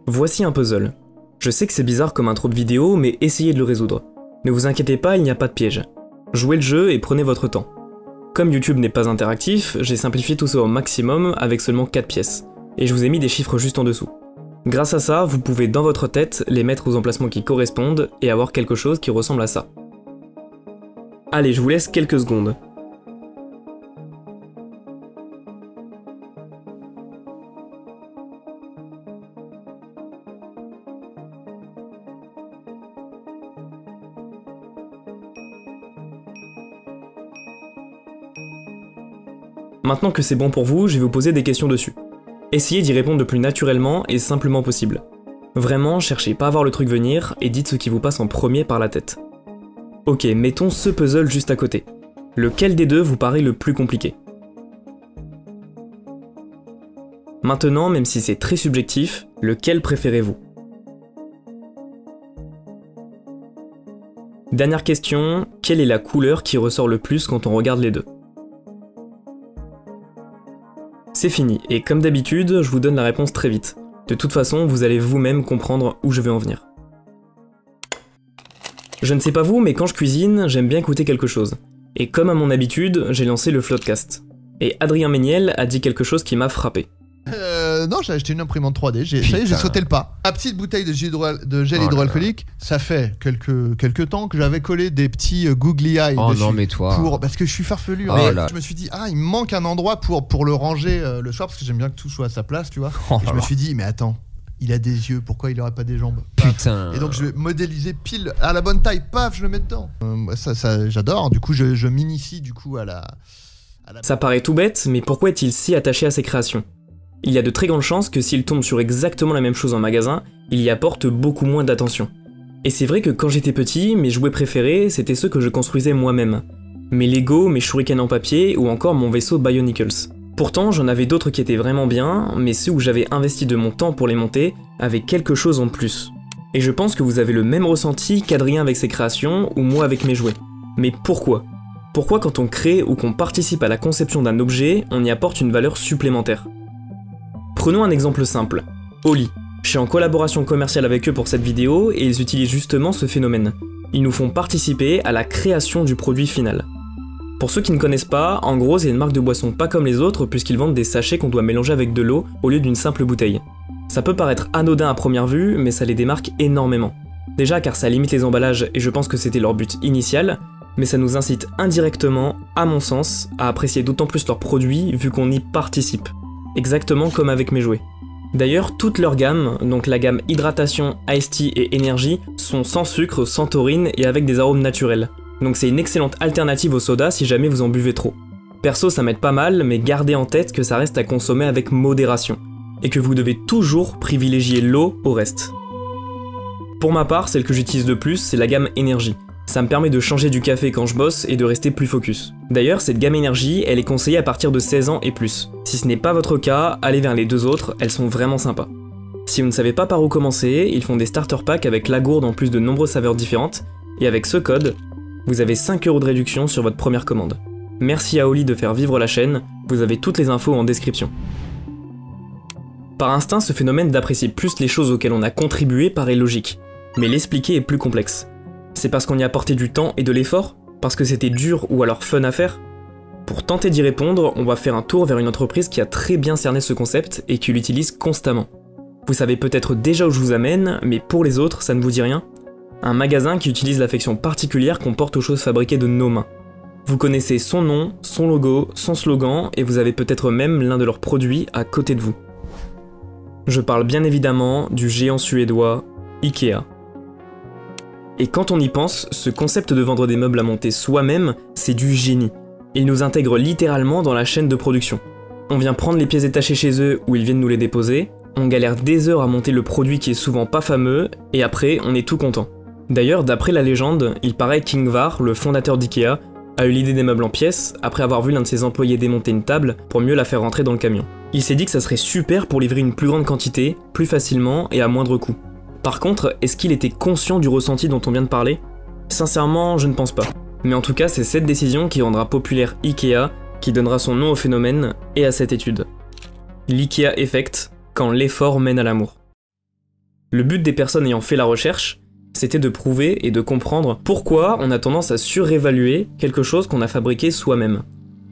Voici un puzzle. Je sais que c'est bizarre comme intro de vidéo, mais essayez de le résoudre. Ne vous inquiétez pas, il n'y a pas de piège. Jouez le jeu et prenez votre temps. Comme YouTube n'est pas interactif, j'ai simplifié tout ça au maximum avec seulement 4 pièces, et je vous ai mis des chiffres juste en dessous. Grâce à ça, vous pouvez dans votre tête les mettre aux emplacements qui correspondent et avoir quelque chose qui ressemble à ça. Allez, je vous laisse quelques secondes. Maintenant que c'est bon pour vous, je vais vous poser des questions dessus. Essayez d'y répondre le plus naturellement et simplement possible. Vraiment, cherchez pas à voir le truc venir et dites ce qui vous passe en premier par la tête. Ok, mettons ce puzzle juste à côté. Lequel des deux vous paraît le plus compliqué? Maintenant, même si c'est très subjectif, lequel préférez-vous? Dernière question, quelle est la couleur qui ressort le plus quand on regarde les deux? C'est fini, et comme d'habitude, je vous donne la réponse très vite. De toute façon, vous allez vous-même comprendre où je veux en venir. Je ne sais pas vous, mais quand je cuisine, j'aime bien écouter quelque chose. Et comme à mon habitude, j'ai lancé le Floodcast. Et Adrien Méniel a dit quelque chose qui m'a frappé. Non, j'ai acheté une imprimante 3D, ça y est, j'ai sauté le pas. Ma petite bouteille de gel hydroalcoolique, ça fait quelques temps que j'avais collé des petits googly eyes dessus. Non, mais toi. Parce que je suis farfelu. Je me suis dit, il me manque un endroit pour le ranger le soir, parce que j'aime bien que tout soit à sa place, tu vois. Et je me suis dit, mais attends, il a des yeux, pourquoi il aurait pas des jambes? Putain. Et donc je vais modéliser pile à la bonne taille, paf, je le mets dedans. Ça j'adore, du coup je m'initie du coup à la... Ça paraît tout bête, mais pourquoi est-il si attaché à ses créations? Il y a de très grandes chances que s'il tombe sur exactement la même chose en magasin, il y apporte beaucoup moins d'attention. Et c'est vrai que quand j'étais petit, mes jouets préférés, c'était ceux que je construisais moi-même. Mes Lego, mes shurikens en papier ou encore mon vaisseau Bionicles. Pourtant, j'en avais d'autres qui étaient vraiment bien, mais ceux où j'avais investi de mon temps pour les monter avaient quelque chose en plus. Et je pense que vous avez le même ressenti qu'Adrien avec ses créations ou moi avec mes jouets. Mais pourquoi? Pourquoi quand on crée ou qu'on participe à la conception d'un objet, on y apporte une valeur supplémentaire? Prenons un exemple simple, Oli. Je suis en collaboration commerciale avec eux pour cette vidéo et ils utilisent justement ce phénomène. Ils nous font participer à la création du produit final. Pour ceux qui ne connaissent pas, en gros c'est une marque de boisson pas comme les autres puisqu'ils vendent des sachets qu'on doit mélanger avec de l'eau au lieu d'une simple bouteille. Ça peut paraître anodin à première vue, mais ça les démarque énormément. Déjà car ça limite les emballages et je pense que c'était leur but initial, mais ça nous incite indirectement, à mon sens, à apprécier d'autant plus leurs produits vu qu'on y participe. Exactement comme avec mes jouets. D'ailleurs, toute leur gamme, donc la gamme hydratation, iced tea et énergie, sont sans sucre, sans taurine et avec des arômes naturels. Donc c'est une excellente alternative au soda si jamais vous en buvez trop. Perso ça m'aide pas mal, mais gardez en tête que ça reste à consommer avec modération, et que vous devez toujours privilégier l'eau au reste. Pour ma part, celle que j'utilise le plus, c'est la gamme énergie. Ça me permet de changer du café quand je bosse et de rester plus focus. D'ailleurs, cette gamme énergie, elle est conseillée à partir de 16 ans et plus. Si ce n'est pas votre cas, allez vers les deux autres, elles sont vraiment sympas. Si vous ne savez pas par où commencer, ils font des starter packs avec la gourde en plus de nombreuses saveurs différentes, et avec ce code, vous avez 5 € de réduction sur votre première commande. Merci à Oli de faire vivre la chaîne, vous avez toutes les infos en description. Par instinct, ce phénomène d'apprécier plus les choses auxquelles on a contribué paraît logique, mais l'expliquer est plus complexe. C'est parce qu'on y a apporté du temps et de l'effort? Parce que c'était dur ou alors fun à faire? Pour tenter d'y répondre, on va faire un tour vers une entreprise qui a très bien cerné ce concept et qui l'utilise constamment. Vous savez peut-être déjà où je vous amène, mais pour les autres, ça ne vous dit rien? Un magasin qui utilise l'affection particulière qu'on porte aux choses fabriquées de nos mains. Vous connaissez son nom, son logo, son slogan, et vous avez peut-être même l'un de leurs produits à côté de vous. Je parle bien évidemment du géant suédois Ikea. Et quand on y pense, ce concept de vendre des meubles à monter soi-même, c'est du génie. Ils nous intègrent littéralement dans la chaîne de production. On vient prendre les pièces détachées chez eux où ils viennent nous les déposer, on galère des heures à monter le produit qui est souvent pas fameux, et après on est tout content. D'ailleurs, d'après la légende, il paraît qu'Ingvar, le fondateur d'Ikea, a eu l'idée des meubles en pièces après avoir vu l'un de ses employés démonter une table pour mieux la faire rentrer dans le camion. Il s'est dit que ça serait super pour livrer une plus grande quantité, plus facilement et à moindre coût. Par contre, est-ce qu'il était conscient du ressenti dont on vient de parler? Sincèrement, je ne pense pas. Mais en tout cas, c'est cette décision qui rendra populaire Ikea qui donnera son nom au phénomène et à cette étude. L'IKEA Effect, quand l'effort mène à l'amour. Le but des personnes ayant fait la recherche, c'était de prouver et de comprendre pourquoi on a tendance à surévaluer quelque chose qu'on a fabriqué soi-même.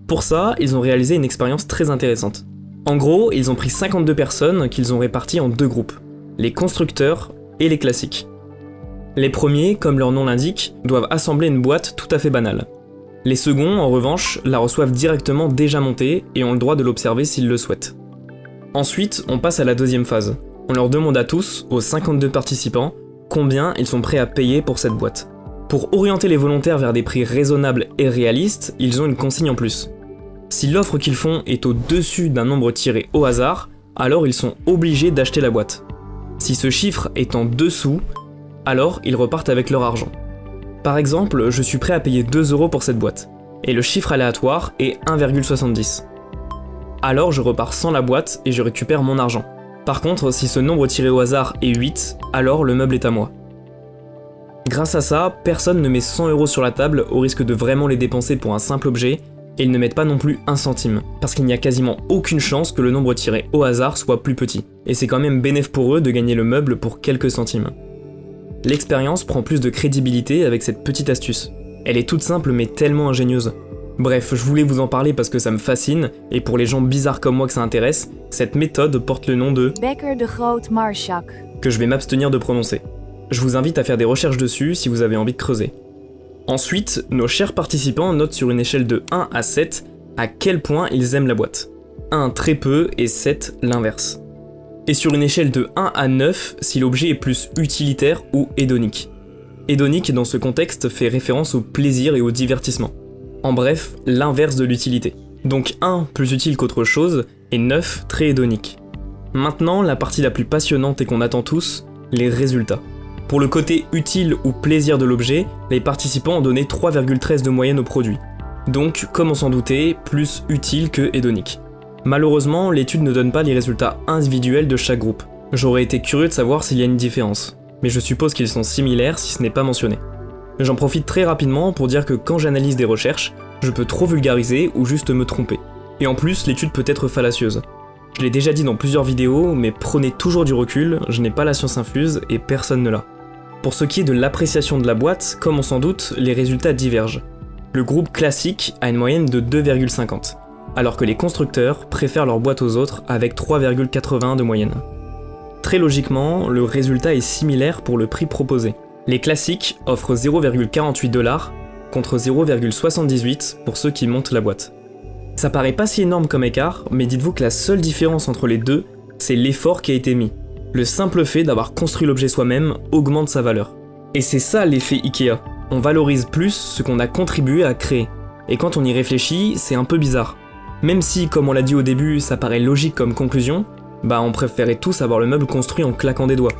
Pour ça, ils ont réalisé une expérience très intéressante. En gros, ils ont pris 52 personnes qu'ils ont réparties en deux groupes, les constructeurs et les classiques. Les premiers, comme leur nom l'indique, doivent assembler une boîte tout à fait banale. Les seconds, en revanche, la reçoivent directement déjà montée et ont le droit de l'observer s'ils le souhaitent. Ensuite, on passe à la deuxième phase. On leur demande à tous, aux 52 participants, combien ils sont prêts à payer pour cette boîte. Pour orienter les volontaires vers des prix raisonnables et réalistes, ils ont une consigne en plus. Si l'offre qu'ils font est au-dessus d'un nombre tiré au hasard, alors ils sont obligés d'acheter la boîte. Si ce chiffre est en dessous, alors ils repartent avec leur argent. Par exemple, je suis prêt à payer 2 € pour cette boîte, et le chiffre aléatoire est 1,70. Alors je repars sans la boîte et je récupère mon argent. Par contre, si ce nombre tiré au hasard est 8, alors le meuble est à moi. Grâce à ça, personne ne met 100 € sur la table au risque de vraiment les dépenser pour un simple objet, et ils ne mettent pas non plus un centime, parce qu'il n'y a quasiment aucune chance que le nombre tiré au hasard soit plus petit, et c'est quand même bénéf pour eux de gagner le meuble pour quelques centimes. L'expérience prend plus de crédibilité avec cette petite astuce. Elle est toute simple mais tellement ingénieuse. Bref, je voulais vous en parler parce que ça me fascine, et pour les gens bizarres comme moi que ça intéresse, cette méthode porte le nom de Bekker de Groot-Marschak, que je vais m'abstenir de prononcer. Je vous invite à faire des recherches dessus si vous avez envie de creuser. Ensuite, nos chers participants notent sur une échelle de 1 à 7 à quel point ils aiment la boîte. 1 très peu et 7 l'inverse. Et sur une échelle de 1 à 9 si l'objet est plus utilitaire ou hédonique. Hédonique dans ce contexte fait référence au plaisir et au divertissement. En bref, l'inverse de l'utilité. Donc 1 plus utile qu'autre chose et 9 très hédonique. Maintenant, la partie la plus passionnante et qu'on attend tous, les résultats. Pour le côté utile ou plaisir de l'objet, les participants ont donné 3,13 de moyenne au produit. Donc, comme on s'en doutait, plus utile que hédonique. Malheureusement, l'étude ne donne pas les résultats individuels de chaque groupe. J'aurais été curieux de savoir s'il y a une différence, mais je suppose qu'ils sont similaires si ce n'est pas mentionné. J'en profite très rapidement pour dire que quand j'analyse des recherches, je peux trop vulgariser ou juste me tromper. Et en plus, l'étude peut être fallacieuse. Je l'ai déjà dit dans plusieurs vidéos, mais prenez toujours du recul, je n'ai pas la science infuse et personne ne l'a. Pour ce qui est de l'appréciation de la boîte, comme on s'en doute, les résultats divergent. Le groupe classique a une moyenne de 2,50, alors que les constructeurs préfèrent leur boîte aux autres avec 3,81 de moyenne. Très logiquement, le résultat est similaire pour le prix proposé. Les classiques offrent 0,48 $ contre 0,78 pour ceux qui montent la boîte. Ça paraît pas si énorme comme écart, mais dites-vous que la seule différence entre les deux, c'est l'effort qui a été mis. Le simple fait d'avoir construit l'objet soi-même augmente sa valeur. Et c'est ça l'effet Ikea. On valorise plus ce qu'on a contribué à créer. Et quand on y réfléchit, c'est un peu bizarre. Même si, comme on l'a dit au début, ça paraît logique comme conclusion, bah on préférait tous avoir le meuble construit en claquant des doigts.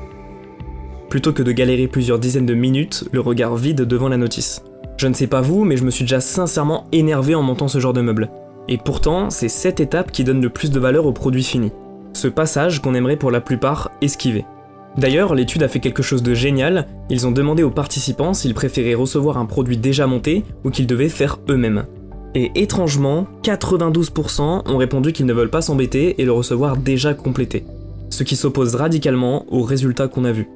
Plutôt que de galérer plusieurs dizaines de minutes, le regard vide devant la notice. Je ne sais pas vous, mais je me suis déjà sincèrement énervé en montant ce genre de meuble. Et pourtant, c'est cette étape qui donne le plus de valeur au produit fini. Ce passage qu'on aimerait pour la plupart esquiver. D'ailleurs, l'étude a fait quelque chose de génial, ils ont demandé aux participants s'ils préféraient recevoir un produit déjà monté ou qu'ils devaient faire eux-mêmes. Et étrangement, 92% ont répondu qu'ils ne veulent pas s'embêter et le recevoir déjà complété. Ce qui s'oppose radicalement aux résultats qu'on a vus.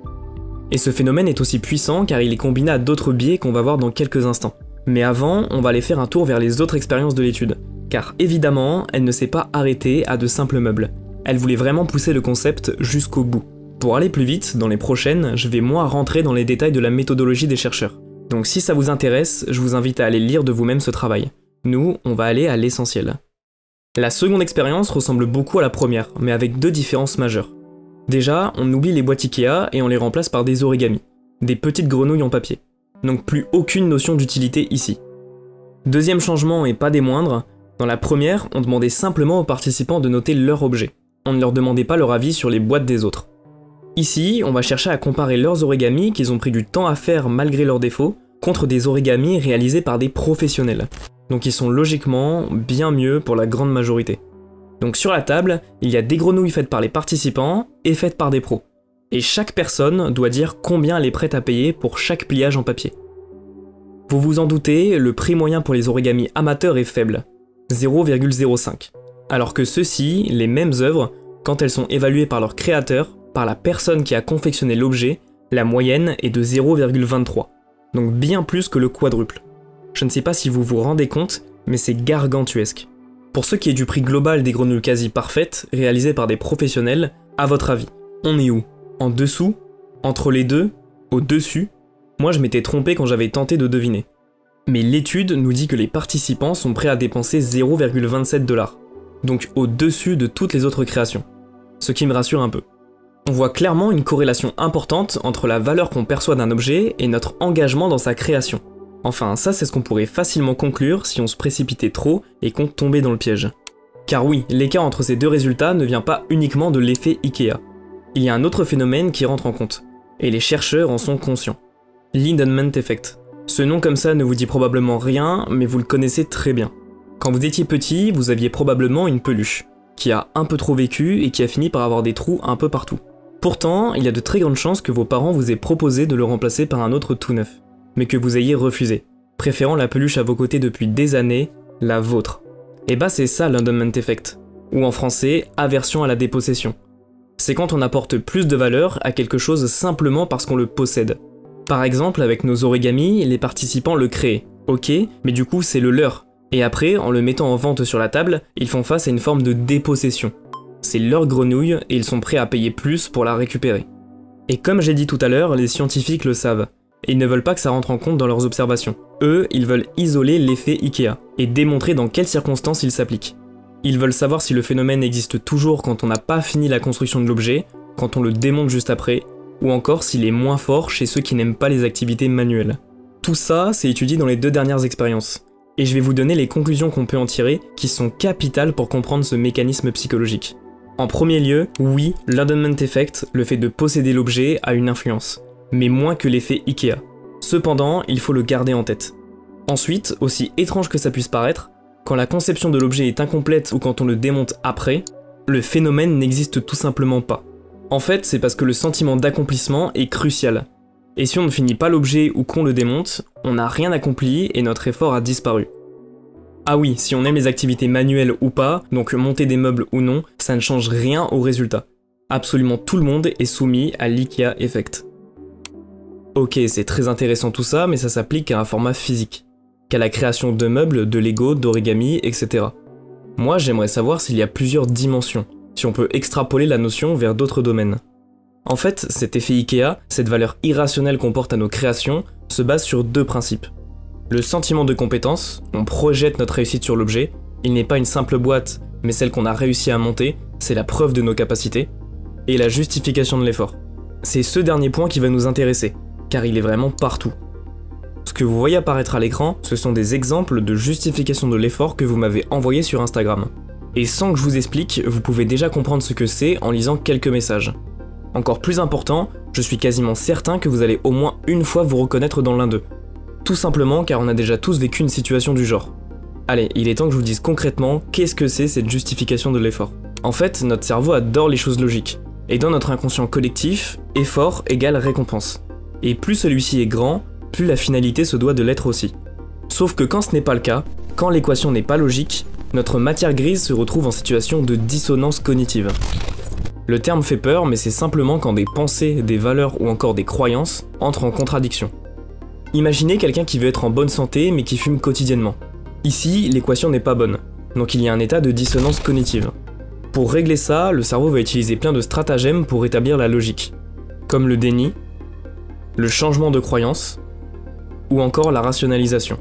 Et ce phénomène est aussi puissant car il est combiné à d'autres biais qu'on va voir dans quelques instants. Mais avant, on va aller faire un tour vers les autres expériences de l'étude. Car évidemment, elle ne s'est pas arrêtée à de simples meubles. Elle voulait vraiment pousser le concept jusqu'au bout. Pour aller plus vite, dans les prochaines, je vais moi rentrer dans les détails de la méthodologie des chercheurs. Donc si ça vous intéresse, je vous invite à aller lire de vous-même ce travail. Nous, on va aller à l'essentiel. La seconde expérience ressemble beaucoup à la première, mais avec deux différences majeures. Déjà, on oublie les boîtes Ikea et on les remplace par des origamis, des petites grenouilles en papier. Donc plus aucune notion d'utilité ici. Deuxième changement et pas des moindres, dans la première, on demandait simplement aux participants de noter leur objet. On ne leur demandait pas leur avis sur les boîtes des autres. Ici, on va chercher à comparer leurs origamis qu'ils ont pris du temps à faire malgré leurs défauts, contre des origamis réalisés par des professionnels. Donc ils sont logiquement bien mieux pour la grande majorité. Donc sur la table, il y a des grenouilles faites par les participants et faites par des pros. Et chaque personne doit dire combien elle est prête à payer pour chaque pliage en papier. Vous vous en doutez, le prix moyen pour les origamis amateurs est faible. 0,05. Alors que ceux-ci, les mêmes œuvres, quand elles sont évaluées par leur créateur, par la personne qui a confectionné l'objet, la moyenne est de 0,23. Donc bien plus que le quadruple. Je ne sais pas si vous vous rendez compte, mais c'est gargantuesque. Pour ce qui est du prix global des grenouilles quasi parfaites, réalisées par des professionnels, à votre avis, on est où? En dessous? Entre les deux? Au-dessus? Moi je m'étais trompé quand j'avais tenté de deviner. Mais l'étude nous dit que les participants sont prêts à dépenser 0,27 $, donc au-dessus de toutes les autres créations. Ce qui me rassure un peu. On voit clairement une corrélation importante entre la valeur qu'on perçoit d'un objet et notre engagement dans sa création. Enfin, ça c'est ce qu'on pourrait facilement conclure si on se précipitait trop et qu'on tombait dans le piège. Car oui, l'écart entre ces deux résultats ne vient pas uniquement de l'effet Ikea. Il y a un autre phénomène qui rentre en compte, et les chercheurs en sont conscients. Lindenment Effect. Ce nom comme ça ne vous dit probablement rien, mais vous le connaissez très bien. Quand vous étiez petit, vous aviez probablement une peluche, qui a un peu trop vécu et qui a fini par avoir des trous un peu partout. Pourtant, il y a de très grandes chances que vos parents vous aient proposé de le remplacer par un autre tout neuf, mais que vous ayez refusé, préférant la peluche à vos côtés depuis des années, la vôtre. Et bah c'est ça l'Abandonment Effect, ou en français, aversion à la dépossession. C'est quand on apporte plus de valeur à quelque chose simplement parce qu'on le possède. Par exemple, avec nos origamis, les participants le créent, ok, mais du coup c'est le leur. Et après, en le mettant en vente sur la table, ils font face à une forme de dépossession. C'est leur grenouille et ils sont prêts à payer plus pour la récupérer. Et comme j'ai dit tout à l'heure, les scientifiques le savent. Et ils ne veulent pas que ça rentre en compte dans leurs observations. Eux, ils veulent isoler l'effet Ikea et démontrer dans quelles circonstances il s'applique. Ils veulent savoir si le phénomène existe toujours quand on n'a pas fini la construction de l'objet, quand on le démonte juste après, ou encore s'il est moins fort chez ceux qui n'aiment pas les activités manuelles. Tout ça, c'est étudié dans les 2 dernières expériences. Et je vais vous donner les conclusions qu'on peut en tirer, qui sont capitales pour comprendre ce mécanisme psychologique. En premier lieu, oui, l'Abandonment Effect, le fait de posséder l'objet, a une influence, mais moins que l'effet Ikea. Cependant, il faut le garder en tête. Ensuite, aussi étrange que ça puisse paraître, quand la conception de l'objet est incomplète ou quand on le démonte après, le phénomène n'existe tout simplement pas. En fait, c'est parce que le sentiment d'accomplissement est crucial. Et si on ne finit pas l'objet ou qu'on le démonte, on n'a rien accompli et notre effort a disparu. Ah oui, si on aime les activités manuelles ou pas, donc monter des meubles ou non, ça ne change rien au résultat. Absolument tout le monde est soumis à l'IKEA Effect. Ok, c'est très intéressant tout ça, mais ça s'applique à un format physique, qu'à la création de meubles, de Lego, d'origami, etc. Moi, j'aimerais savoir s'il y a plusieurs dimensions, si on peut extrapoler la notion vers d'autres domaines. En fait, cet effet Ikea, cette valeur irrationnelle qu'on porte à nos créations, se base sur 2 principes. Le sentiment de compétence, on projette notre réussite sur l'objet, il n'est pas une simple boîte, mais celle qu'on a réussi à monter, c'est la preuve de nos capacités, et la justification de l'effort. C'est ce dernier point qui va nous intéresser, car il est vraiment partout. Ce que vous voyez apparaître à l'écran, ce sont des exemples de justification de l'effort que vous m'avez envoyé sur Instagram. Et sans que je vous explique, vous pouvez déjà comprendre ce que c'est en lisant quelques messages. Encore plus important, je suis quasiment certain que vous allez au moins une fois vous reconnaître dans l'un d'eux. Tout simplement car on a déjà tous vécu une situation du genre. Allez, il est temps que je vous dise concrètement qu'est-ce que c'est cette justification de l'effort. En fait, notre cerveau adore les choses logiques. Et dans notre inconscient collectif, effort égale récompense. Et plus celui-ci est grand, plus la finalité se doit de l'être aussi. Sauf que quand ce n'est pas le cas, quand l'équation n'est pas logique, notre matière grise se retrouve en situation de dissonance cognitive. Le terme fait peur, mais c'est simplement quand des pensées, des valeurs ou encore des croyances entrent en contradiction. Imaginez quelqu'un qui veut être en bonne santé mais qui fume quotidiennement. Ici, l'équation n'est pas bonne, donc il y a un état de dissonance cognitive. Pour régler ça, le cerveau va utiliser plein de stratagèmes pour rétablir la logique, comme le déni, le changement de croyance, ou encore la rationalisation.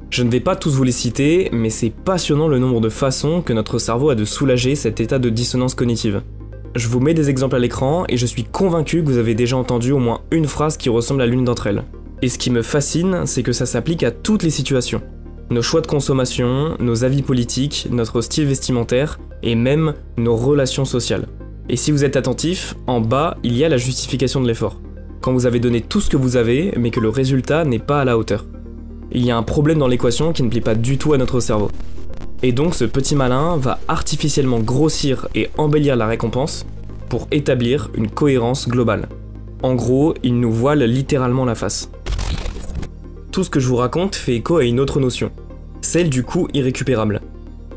Je ne vais pas tous vous les citer, mais c'est passionnant le nombre de façons que notre cerveau a de soulager cet état de dissonance cognitive. Je vous mets des exemples à l'écran et je suis convaincu que vous avez déjà entendu au moins une phrase qui ressemble à l'une d'entre elles. Et ce qui me fascine, c'est que ça s'applique à toutes les situations. Nos choix de consommation, nos avis politiques, notre style vestimentaire et même nos relations sociales. Et si vous êtes attentif, en bas, il y a la justification de l'effort. Quand vous avez donné tout ce que vous avez, mais que le résultat n'est pas à la hauteur. Il y a un problème dans l'équation qui ne plaît pas du tout à notre cerveau. Et donc ce petit malin va artificiellement grossir et embellir la récompense pour établir une cohérence globale. En gros, il nous voile littéralement la face. Tout ce que je vous raconte fait écho à une autre notion, celle du coût irrécupérable.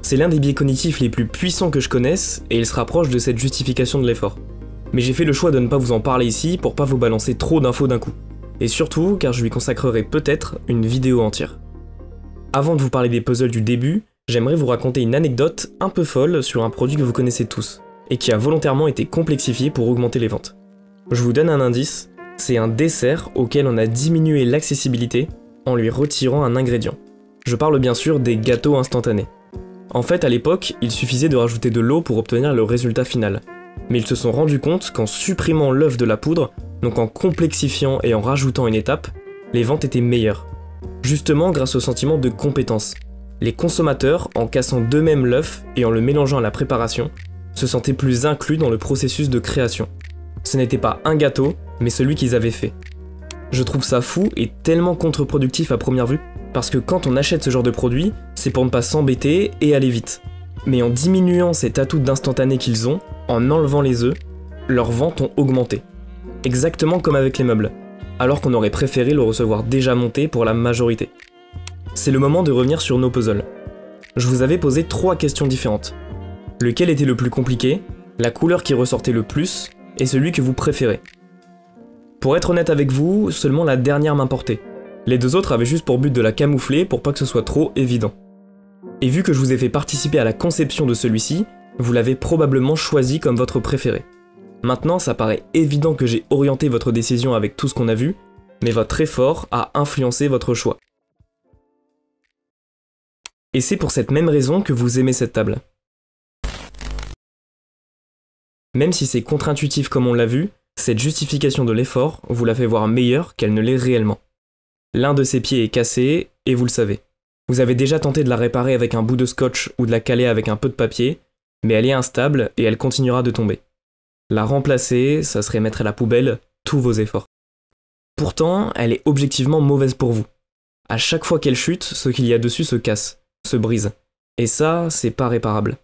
C'est l'un des biais cognitifs les plus puissants que je connaisse, et il se rapproche de cette justification de l'effort. Mais j'ai fait le choix de ne pas vous en parler ici pour pas vous balancer trop d'infos d'un coup. Et surtout car je lui consacrerai peut-être une vidéo entière. Avant de vous parler des puzzles du début, j'aimerais vous raconter une anecdote un peu folle sur un produit que vous connaissez tous, et qui a volontairement été complexifié pour augmenter les ventes. Je vous donne un indice, c'est un dessert auquel on a diminué l'accessibilité en lui retirant un ingrédient. Je parle bien sûr des gâteaux instantanés. En fait, à l'époque, il suffisait de rajouter de l'eau pour obtenir le résultat final. Mais ils se sont rendus compte qu'en supprimant l'œuf de la poudre, donc en complexifiant et en rajoutant une étape, les ventes étaient meilleures. Justement grâce au sentiment de compétence. Les consommateurs, en cassant d'eux-mêmes l'œuf et en le mélangeant à la préparation, se sentaient plus inclus dans le processus de création. Ce n'était pas un gâteau, mais celui qu'ils avaient fait. Je trouve ça fou et tellement contre-productif à première vue, parce que quand on achète ce genre de produit, c'est pour ne pas s'embêter et aller vite. Mais en diminuant cet atout d'instantané qu'ils ont, en enlevant les œufs, leurs ventes ont augmenté. Exactement comme avec les meubles, alors qu'on aurait préféré le recevoir déjà monté pour la majorité. C'est le moment de revenir sur nos puzzles. Je vous avais posé 3 questions différentes. Lequel était le plus compliqué, la couleur qui ressortait le plus, et celui que vous préférez. Pour être honnête avec vous, seulement la dernière m'importait. Les 2 autres avaient juste pour but de la camoufler pour pas que ce soit trop évident. Et vu que je vous ai fait participer à la conception de celui-ci, vous l'avez probablement choisi comme votre préféré. Maintenant, ça paraît évident que j'ai orienté votre décision avec tout ce qu'on a vu, mais votre effort a influencé votre choix. Et c'est pour cette même raison que vous aimez cette table. Même si c'est contre-intuitif comme on l'a vu, cette justification de l'effort vous la fait voir meilleure qu'elle ne l'est réellement. L'un de ses pieds est cassé, et vous le savez. Vous avez déjà tenté de la réparer avec un bout de scotch ou de la caler avec un peu de papier, mais elle est instable et elle continuera de tomber. La remplacer, ça serait mettre à la poubelle tous vos efforts. Pourtant, elle est objectivement mauvaise pour vous. À chaque fois qu'elle chute, ce qu'il y a dessus se casse, se brise. Et ça, c'est pas réparable.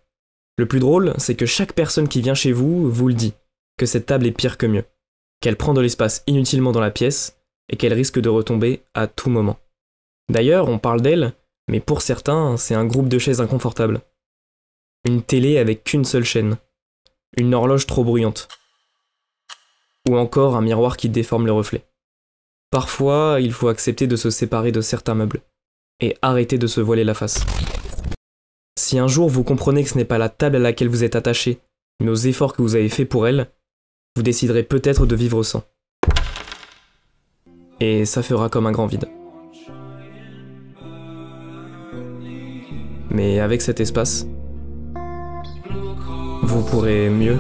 Le plus drôle, c'est que chaque personne qui vient chez vous vous le dit, que cette table est pire que mieux, qu'elle prend de l'espace inutilement dans la pièce, et qu'elle risque de retomber à tout moment. D'ailleurs, on parle d'elle, mais pour certains, c'est un groupe de chaises inconfortables. Une télé avec qu'une seule chaîne. Une horloge trop bruyante. Ou encore un miroir qui déforme le reflet. Parfois, il faut accepter de se séparer de certains meubles, et arrêter de se voiler la face. Si un jour vous comprenez que ce n'est pas la table à laquelle vous êtes attaché, mais aux efforts que vous avez faits pour elle, vous déciderez peut-être de vivre sans. Et ça fera comme un grand vide. Mais avec cet espace, vous pourrez mieux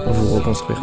vous reconstruire.